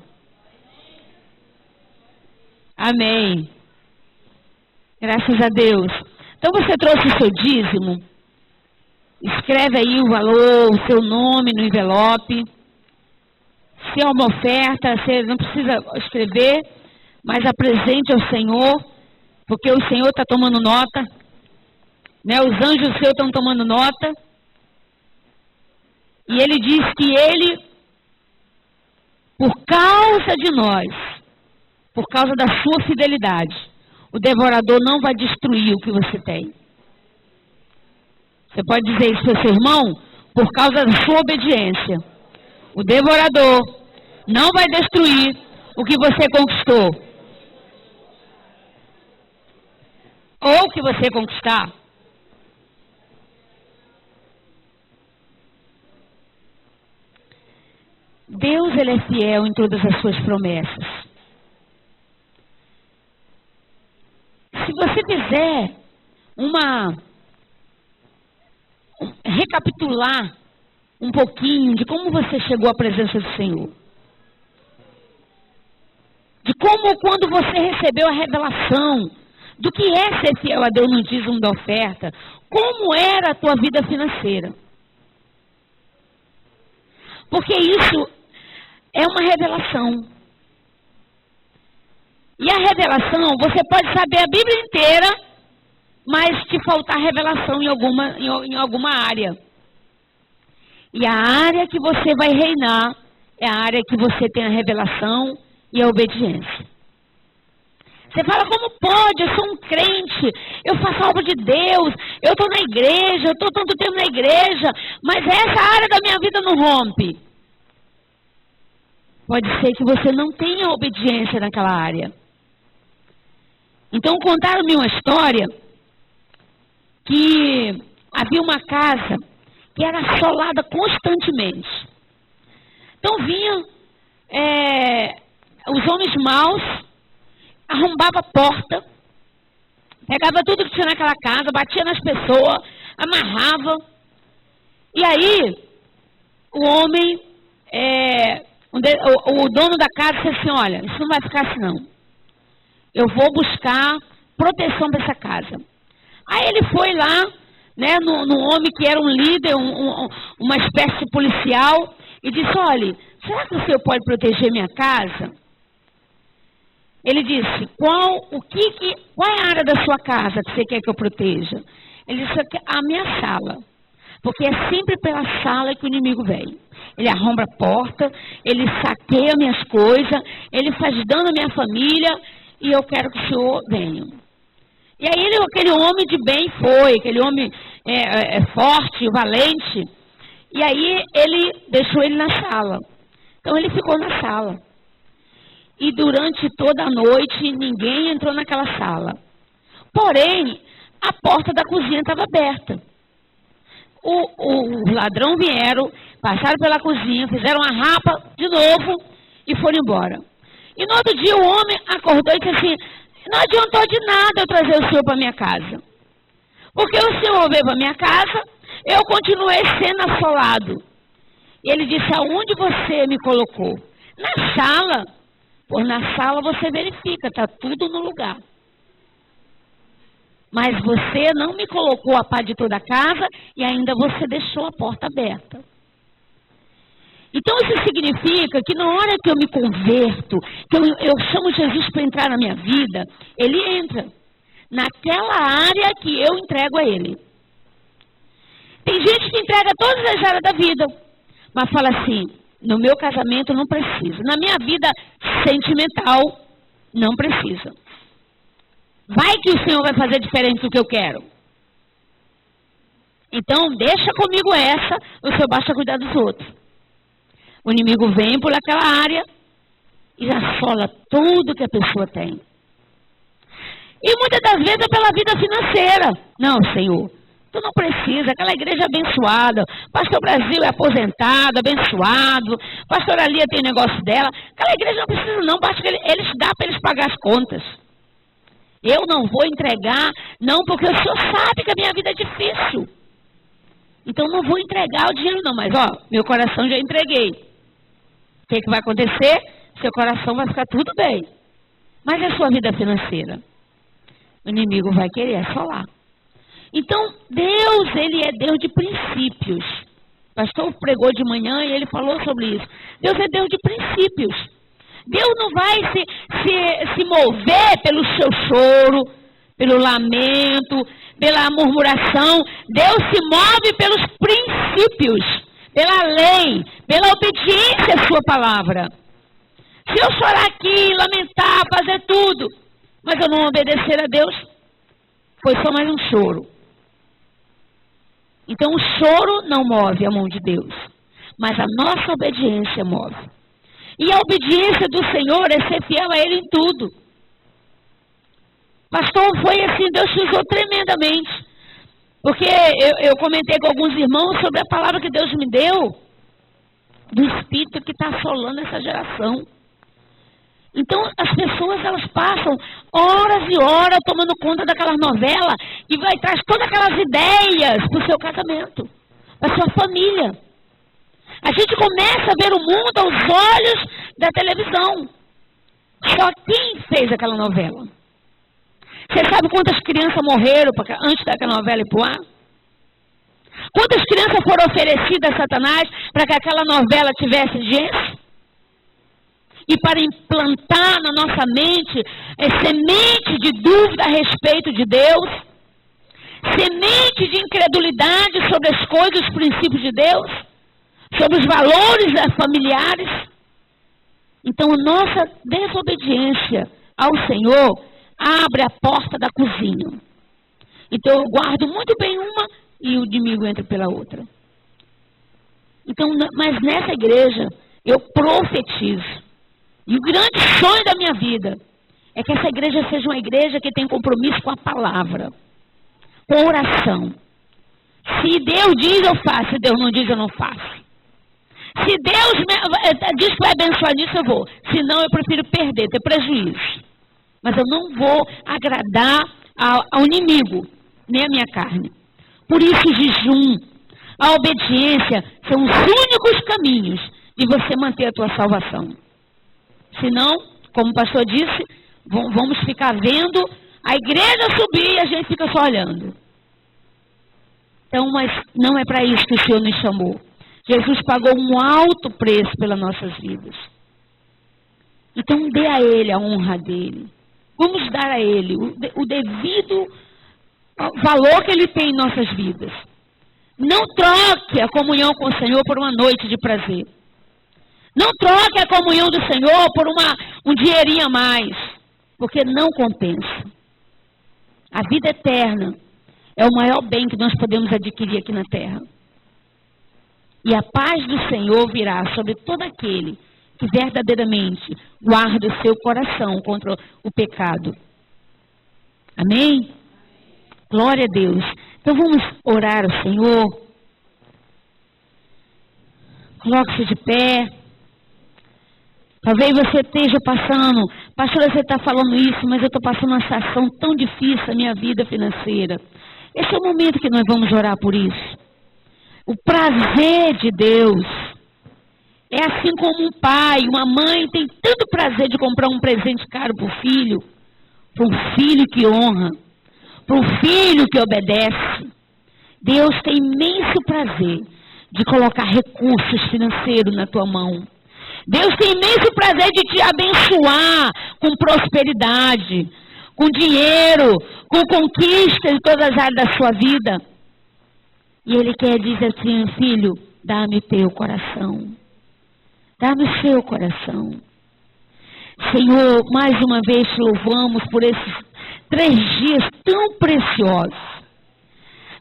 Amém. Graças a Deus. Então, você trouxe o seu dízimo. Escreve aí o valor, o seu nome no envelope. Se é uma oferta, você não precisa escrever, mas apresente ao Senhor, porque o Senhor está tomando nota. Né? Os anjos seus estão tomando nota. E ele diz que ele, por causa de nós, por causa da sua fidelidade, o devorador não vai destruir o que você tem. Você pode dizer isso para o seu irmão? Por causa da sua obediência, o devorador não vai destruir o que você conquistou. Ou o que você conquistar. Deus, ele é fiel em todas as suas promessas. Se você fizer recapitular um pouquinho de como você chegou à presença do Senhor, de como quando você recebeu a revelação do que é ser fiel a Deus no dízimo da oferta, como era a tua vida financeira. Porque isso é uma revelação. E a revelação, você pode saber a Bíblia inteira, mas te faltar revelação em alguma área. E a área que você vai reinar é a área que você tem a revelação e a obediência. Você fala, como pode? Eu sou um crente, eu faço a obra de Deus, eu estou na igreja, eu estou tanto tempo na igreja, mas essa área da minha vida não rompe. Pode ser que você não tenha obediência naquela área. Então contaram-me uma história que havia uma casa que era assolada constantemente. Então vinham os homens maus, arrombava a porta, pegava tudo que tinha naquela casa, batia nas pessoas, amarrava. E aí o homem, o dono da casa disse assim, olha, isso não vai ficar assim não. eu vou buscar proteção para essa casa. Aí ele foi lá, né, num homem que era um líder, uma espécie de policial, e disse, olha, será que o senhor pode proteger minha casa? Ele disse, qual é a área da sua casa que você quer que eu proteja? Ele disse, a minha sala. Porque é sempre pela sala que o inimigo vem. Ele arromba a porta, ele saqueia minhas coisas, ele faz dano à minha família, e eu quero que o senhor venha. E aí aquele homem de bem foi, aquele homem forte, valente, e aí ele deixou ele na sala. Então ele ficou na sala. E durante toda a noite ninguém entrou naquela sala. Porém, a porta da cozinha estava aberta. Os ladrões vieram, passaram pela cozinha, fizeram uma rapa de novo e foram embora. E no outro dia o homem acordou e disse assim, não adiantou de nada eu trazer o senhor para minha casa. Porque o senhor veio para minha casa, eu continuei sendo assolado. E ele disse, aonde você me colocou? Na sala. Por na sala você verifica, está tudo no lugar. Mas você não me colocou a pá de toda a casa e ainda você deixou a porta aberta. Então isso significa que na hora que eu me converto, que eu chamo Jesus para entrar na minha vida, ele entra naquela área que eu entrego a ele. Tem gente que entrega todas as áreas da vida, mas fala assim, no meu casamento não precisa, na minha vida sentimental não precisa. Vai que o Senhor vai fazer diferente do que eu quero. Então, deixa comigo essa, o Senhor basta cuidar dos outros. O inimigo vem por aquela área e assola tudo que a pessoa tem. E muitas das vezes é pela vida financeira. Não, Senhor, tu não precisa, aquela igreja é abençoada. Pastor Brasil é aposentado, abençoado. Pastora Lia tem negócio dela. Aquela igreja não precisa não, basta que eles dão para eles pagar as contas. Eu não vou entregar, não, porque o Senhor sabe que a minha vida é difícil. Então não vou entregar o dinheiro não, mas ó, meu coração já entreguei. O que vai acontecer? Seu coração vai ficar tudo bem. Mas a sua vida financeira? O inimigo vai querer assolar. Então, Deus, ele é Deus de princípios. O pastor pregou de manhã e ele falou sobre isso. Deus é Deus de princípios. Deus não vai se mover pelo seu choro, pelo lamento, pela murmuração. Deus se move pelos princípios, pela lei, pela obediência à sua palavra. Se eu chorar aqui, lamentar, fazer tudo, mas eu não obedecer a Deus, foi só mais um choro. Então o choro não move a mão de Deus, mas a nossa obediência move. E a obediência do Senhor é ser fiel a Ele em tudo. Pastor, foi assim, Deus te usou tremendamente. Porque eu comentei com alguns irmãos sobre a palavra que Deus me deu, do Espírito que está assolando essa geração. Então, as pessoas, elas passam horas e horas tomando conta daquelas novelas e vai traz todas aquelas ideias para o seu casamento, para a sua família. A gente começa a ver o mundo aos olhos da televisão. Só quem fez aquela novela? Você sabe quantas crianças morreram antes daquela novela ir pro ar? Quantas crianças foram oferecidas a Satanás para que aquela novela tivesse audiência? E para implantar na nossa mente semente de dúvida a respeito de Deus, semente de incredulidade sobre as coisas, os princípios de Deus, sobre os valores familiares. Então, a nossa desobediência ao Senhor abre a porta da cozinha. Então, eu guardo muito bem uma e o inimigo entra pela outra. Então, mas nessa igreja, eu profetizo. E o grande sonho da minha vida é que essa igreja seja uma igreja que tem compromisso com a palavra, com oração. Se Deus diz, eu faço. Se Deus não diz, eu não faço. Se Deus diz que vai abençoar nisso, eu vou. Se não, eu prefiro perder, ter prejuízo. Mas eu não vou agradar ao inimigo, nem a minha carne. Por isso o jejum, a obediência são os únicos caminhos de você manter a tua salvação. Senão, como o pastor disse, Vamos ficar vendo a igreja subir e a gente fica só olhando. Então, mas não é para isso que o Senhor nos chamou. Jesus pagou um alto preço pelas nossas vidas. Então, dê a Ele a honra dele. Vamos dar a Ele o devido valor que Ele tem em nossas vidas. Não troque a comunhão com o Senhor por uma noite de prazer. Não troque a comunhão do Senhor por um dinheirinho a mais, porque não compensa. A vida eterna é o maior bem que nós podemos adquirir aqui na terra. E a paz do Senhor virá sobre todo aquele que verdadeiramente guarda o seu coração contra o pecado. Amém? Glória a Deus. Então vamos orar ao Senhor. Coloque-se de pé. Talvez você esteja passando, pastora, você está falando isso, mas eu estou passando uma situação tão difícil na minha vida financeira. Esse é o momento que nós vamos orar por isso. O prazer de Deus é assim como um pai, uma mãe tem tanto prazer de comprar um presente caro para o filho que honra, para um filho que obedece. Deus tem imenso prazer de colocar recursos financeiros na tua mão. Deus tem imenso prazer de te abençoar com prosperidade, com dinheiro, com conquista em todas as áreas da sua vida. E Ele quer dizer assim, filho, dá-me teu coração. Dá-me o seu coração. Senhor, mais uma vez te louvamos por esses 3 dias tão preciosos.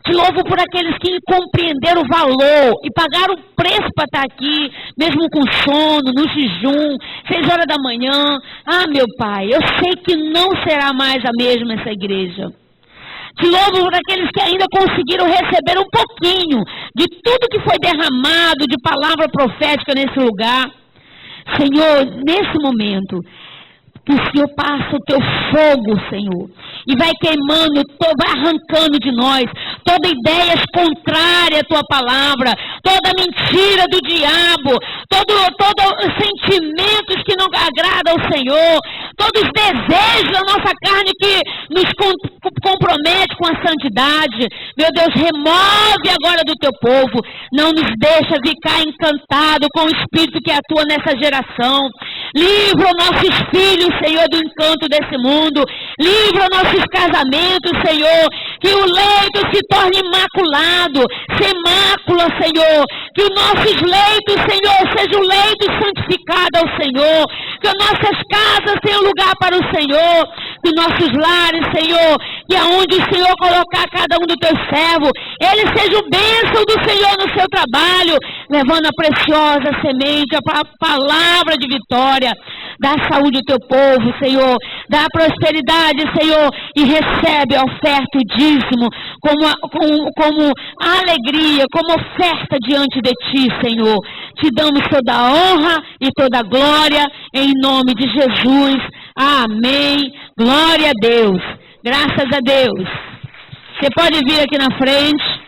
Te louvo por aqueles que compreenderam o valor e pagaram o preço para estar aqui, mesmo com sono, no jejum, 6 horas da manhã. Ah, meu Pai, eu sei que não será mais a mesma essa igreja. Te louvo por aqueles que ainda conseguiram receber um pouquinho de tudo que foi derramado de palavra profética nesse lugar. Senhor, nesse momento, que o Senhor passa o teu fogo, Senhor, e vai queimando, vai arrancando de nós toda ideia contrária à tua palavra, toda mentira do diabo, todos sentimentos que não agradam ao Senhor, todos os desejos da nossa carne que nos compromete com a santidade. Meu Deus, remove agora do teu povo, não nos deixa ficar encantado com o espírito que atua nessa geração. Livra nossos filhos, Senhor, do encanto desse mundo. Livra nossos casamentos, Senhor. Que o leito se torne imaculado, sem mácula, Senhor. Que os nossos leitos, Senhor, sejam leitos santificados ao Senhor. Que as nossas casas tenham lugar para o Senhor. Que nossos lares, Senhor, que aonde o Senhor colocar cada um dos teus servos, eles sejam bênção do Senhor no seu trabalho, levando a preciosa semente, a palavra de vitória. Dá saúde ao teu povo, Senhor. Dá prosperidade, Senhor. E recebe a oferta, o dízimo, como alegria, como oferta diante de ti, Senhor. Te damos toda a honra e toda a glória, em nome de Jesus. Amém. Glória a Deus. Graças a Deus. Você pode vir aqui na frente.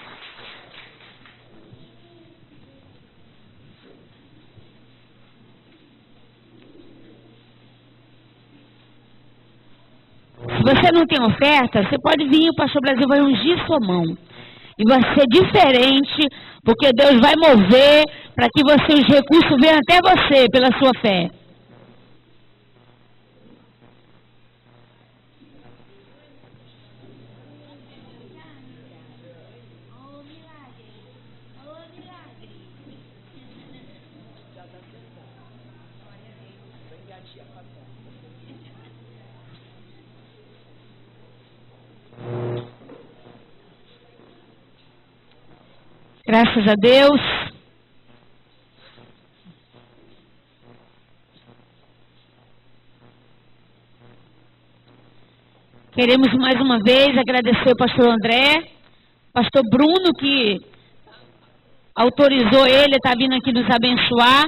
Se você não tem oferta, você pode vir, o Pastor Brasil vai ungir sua mão. E vai ser diferente, porque Deus vai mover para que os recursos venham até você pela sua fé. Graças a Deus. Queremos mais uma vez agradecer ao pastor André, pastor Bruno, que autorizou ele a estar vindo aqui nos abençoar.